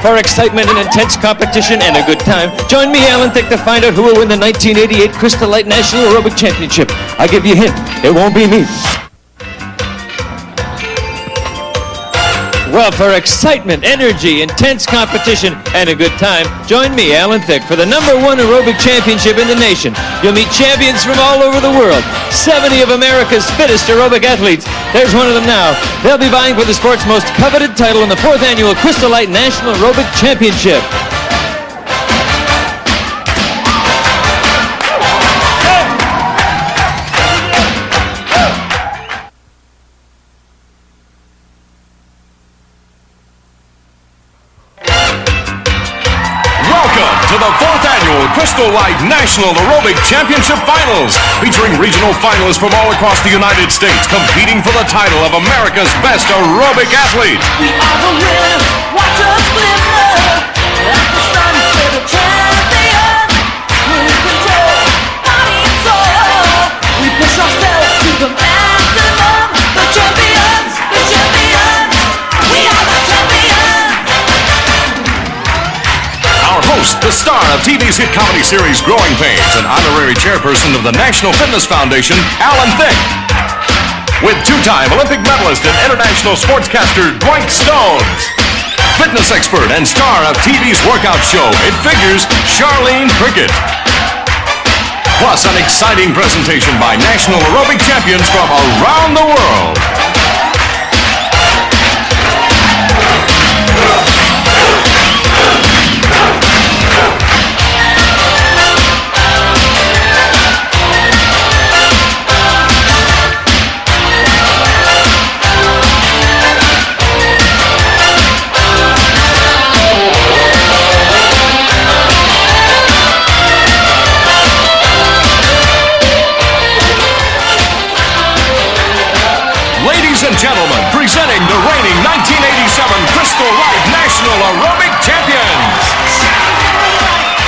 For excitement and intense competition and a good time, join me, Alan Thicke, to find out who will win the 1988 Crystal Light National Aerobic Championship. I'll give you a hint. It won't be me. Well, for excitement, energy, intense competition, and a good time, join me, Alan Thicke, for the #1 aerobic championship in the nation. You'll meet champions from all over the world. 70 of America's fittest aerobic athletes. There's one of them now. They'll be vying for the sport's most coveted title in the 4th annual Crystal Light National Aerobic Championship. To the 4th annual Crystal Light National Aerobic Championship Finals, featuring regional finalists from all across the United States competing for the title of America's best aerobic athlete. We are the winners, watch us glimmer, at the sun for the champion. We're in control, body and soul, we push ourselves to the maximum. The champions, we are the champions. Our host, the star of TV's hit comedy series Growing Pains and honorary chairperson of the National Fitness Foundation, Alan Thicke. With two-time Olympic medalist and international sportscaster Dwight Stones. Fitness expert and star of TV's workout show, It Figures, Charlene Cricket. Plus an exciting presentation by national aerobic champions from around the world. Ladies and gentlemen, presenting the reigning 1987 Crystal Light National Aerobic Champions.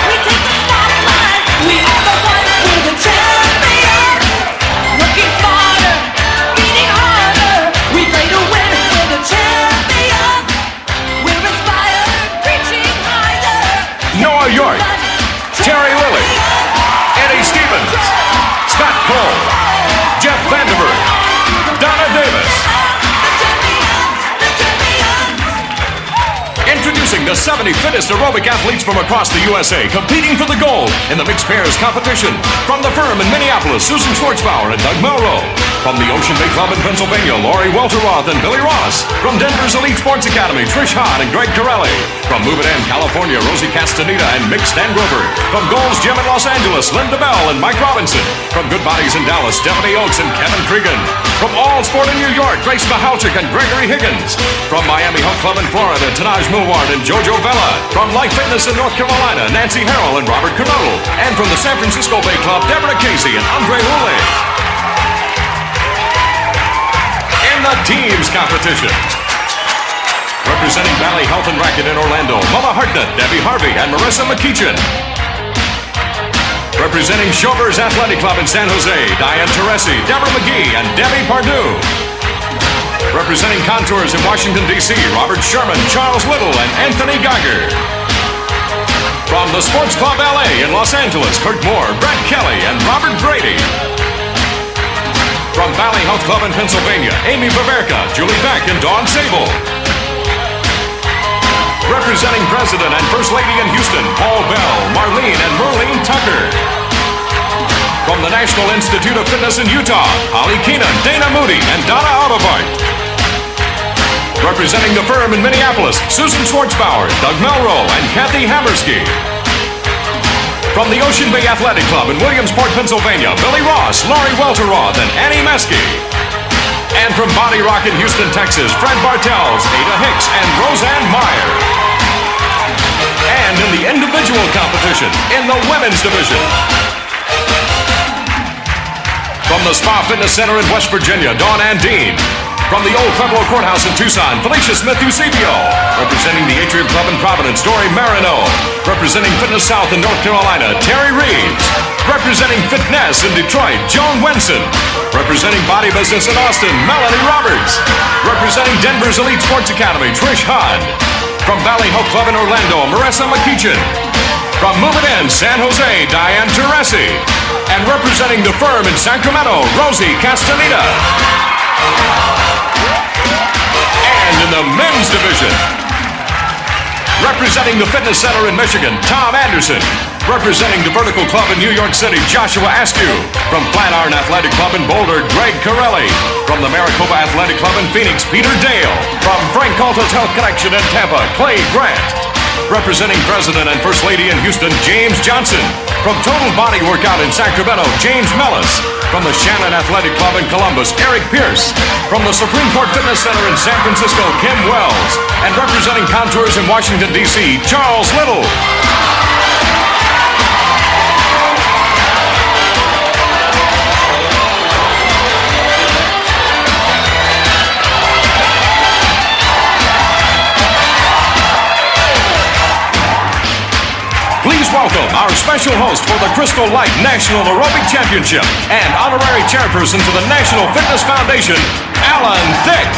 We take the spotlight, we are the ones, we're the champions. Working smarter, beating harder, we play to win, we're the champions. We're inspired, reaching higher. Noah York, Terry Lilly, Eddie Stevens, Scott Cole, Jeff Vanderberg, Donna Davis. Introducing the 70 fittest aerobic athletes from across the USA competing for the gold in the mixed pairs competition. From the firm in Minneapolis, Susan Schwartzbauer and Doug Melrose. From the Ocean Bay Club in Pennsylvania, Lori Welteroth and Billy Ross. From Denver's Elite Sports Academy, Trish Hahn and Greg Corelli. From Move It In, California, Rosie Castaneda and Mick Stan Grover. From Gold's Gym in Los Angeles, Linda Bell and Mike Robinson. From Good Bodies in Dallas, Stephanie Oates and Kevin Cregan. From All Sport in New York, Grace Mahalchik and Gregory Higgins. From Miami Hunt Club in Florida, Tanaj Milward and Jojo Vela. From Life Fitness in North Carolina, Nancy Harrell and Robert Kernodle. And from the San Francisco Bay Club, Deborah Casey and Andre Hule. In the teams competition, representing Valley Health and Racket in Orlando, Mama Hartnett, Debbie Harvey, and Marissa McKeechin. Representing Showbiz Athletic Club in San Jose, Diane Teresi, Deborah McGee, and Debbie Pardue. Representing Contours in Washington, D.C., Robert Sherman, Charles Little, and Anthony Geiger. From the Sports Club LA in Los Angeles, Kurt Moore, Brad Kelly, and Robert Brady. From Valley Health Club in Pennsylvania, Amy Baverka, Julie Beck, and Dawn Sable. Representing President and First Lady in Houston, Paul Bell, Marlene, and Merlene Tucker. From the National Institute of Fitness in Utah, Holly Keenan, Dana Moody, and Donna Autobart. Representing the firm in Minneapolis, Susan Schwartzbauer, Doug Melrose, and Kathy Hammersky. From the Ocean Bay Athletic Club in Williamsport, Pennsylvania, Billy Ross, Laurie Welteroth, and Annie Meskey. And from Body Rock in Houston, Texas, Fred Bartels, Ada Hicks, and Roseanne Meyer. And in the individual competition, in the women's division, from the Spa Fitness Center in West Virginia, Dawn Andine. From the Old Pueblo Courthouse in Tucson, Felicia Smith-Eusebio. Representing the Atrium Club in Providence, Dory Marino. Representing Fitness South in North Carolina, Terry Reeves. Representing Fitness in Detroit, Joan Wenson. Representing Body Business in Austin, Melanie Roberts. Representing Denver's Elite Sports Academy, Trish Hahn. From Valley Hope Club in Orlando, Marissa McEachin. From Move It In, San Jose, Diane Teresi. And representing the firm in Sacramento, Rosie Castaneda. And in the men's division, representing the Fitness Center in Michigan, Tom Anderson. Representing the Vertical Club in New York City, Joshua Askew. From Flatiron Athletic Club in Boulder, Greg Corelli. From the Maricopa Athletic Club in Phoenix, Peter Dale. From Frank Calta's Health Connection in Tampa, Clay Grant. Representing President and First Lady in Houston, James Johnson. From Total Body Workout in Sacramento, James Mellis. From the Shannon Athletic Club in Columbus, Eric Pierce. From the Supreme Court Fitness Center in San Francisco, Kim Wells. And representing Contours in Washington, D.C., Charles Little. Please welcome our special host for the Crystal Light National Aerobic Championship and honorary chairperson to the National Fitness Foundation, Alan Thicke.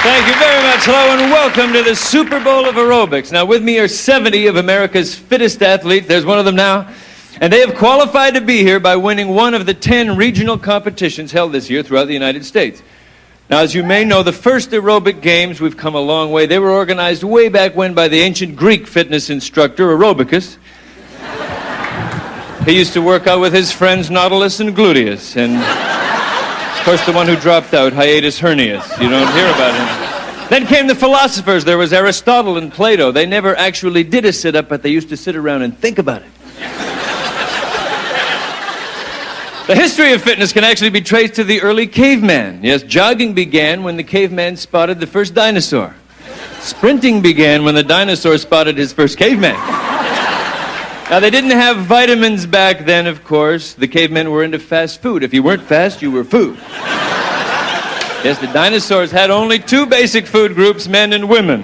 Thank you very much. Hello and welcome to the Super Bowl of Aerobics. Now with me are 70 of America's fittest athletes. There's one of them now. And they have qualified to be here by winning one of the 10 regional competitions held this year throughout the United States. Now, as you may know, the first aerobic games, we've come a long way. They were organized way back when by the ancient Greek fitness instructor, Aerobicus. He used to work out with his friends Nautilus and Gluteus, and, of course, the one who dropped out, Hiatus Hernius. You don't hear about him. Then came the philosophers. There was Aristotle and Plato. They never actually did a sit-up, but they used to sit around and think about it. The history of fitness can actually be traced to the early caveman. Yes, jogging began when the caveman spotted the first dinosaur. Sprinting began when the dinosaur spotted his first caveman. Now, they didn't have vitamins back then, of course. The cavemen were into fast food. If you weren't fast, you were food. Yes, the dinosaurs had only two basic food groups, men and women.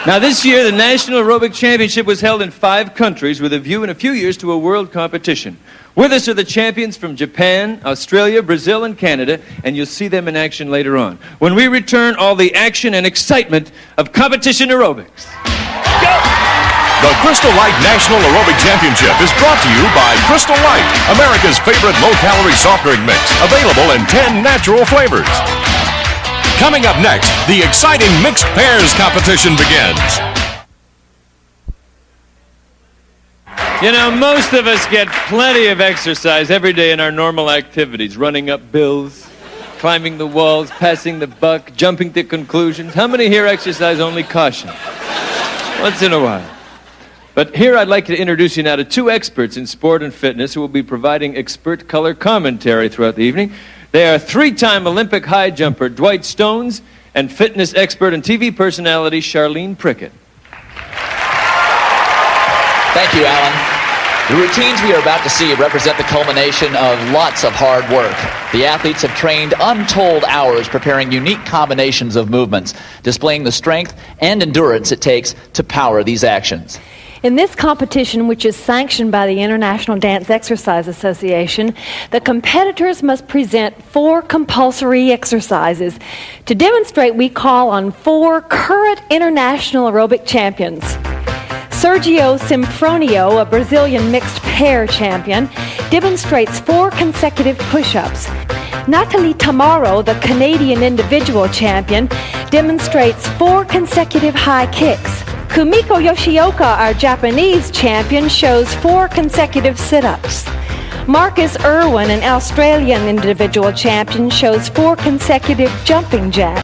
Now, this year, the National Aerobic Championship was held in 5 countries with a view in a few years to a world competition. With us are the champions from Japan, Australia, Brazil, and Canada, and you'll see them in action later on. When we return, all the action and excitement of competition aerobics. Go! The Crystal Light National Aerobic Championship is brought to you by Crystal Light, America's favorite low-calorie soft drink mix, available in 10 natural flavors. Coming up next, the exciting mixed pairs competition begins. You know, most of us get plenty of exercise every day in our normal activities. Running up bills, climbing the walls, passing the buck, jumping to conclusions. How many here exercise only caution? Once in a while. But here I'd like to introduce you now to 2 experts in sport and fitness who will be providing expert color commentary throughout the evening. They are 3-time Olympic high jumper Dwight Stones and fitness expert and TV personality Charlene Prickett. Thank you, Alan. The routines we are about to see represent the culmination of lots of hard work. The athletes have trained untold hours preparing unique combinations of movements, displaying the strength and endurance it takes to power these actions. In this competition, which is sanctioned by the International Dance Exercise Association, the competitors must present 4 compulsory exercises. To demonstrate, we call on 4 current international aerobic champions. Sergio Simfronio, a Brazilian mixed pair champion, demonstrates 4 consecutive push-ups. Natalie Tamaro, the Canadian individual champion, demonstrates 4 consecutive high kicks. Kumiko Yoshioka, our Japanese champion, shows 4 consecutive sit-ups. Marcus Irwin, an Australian individual champion, shows 4 consecutive jumping jacks.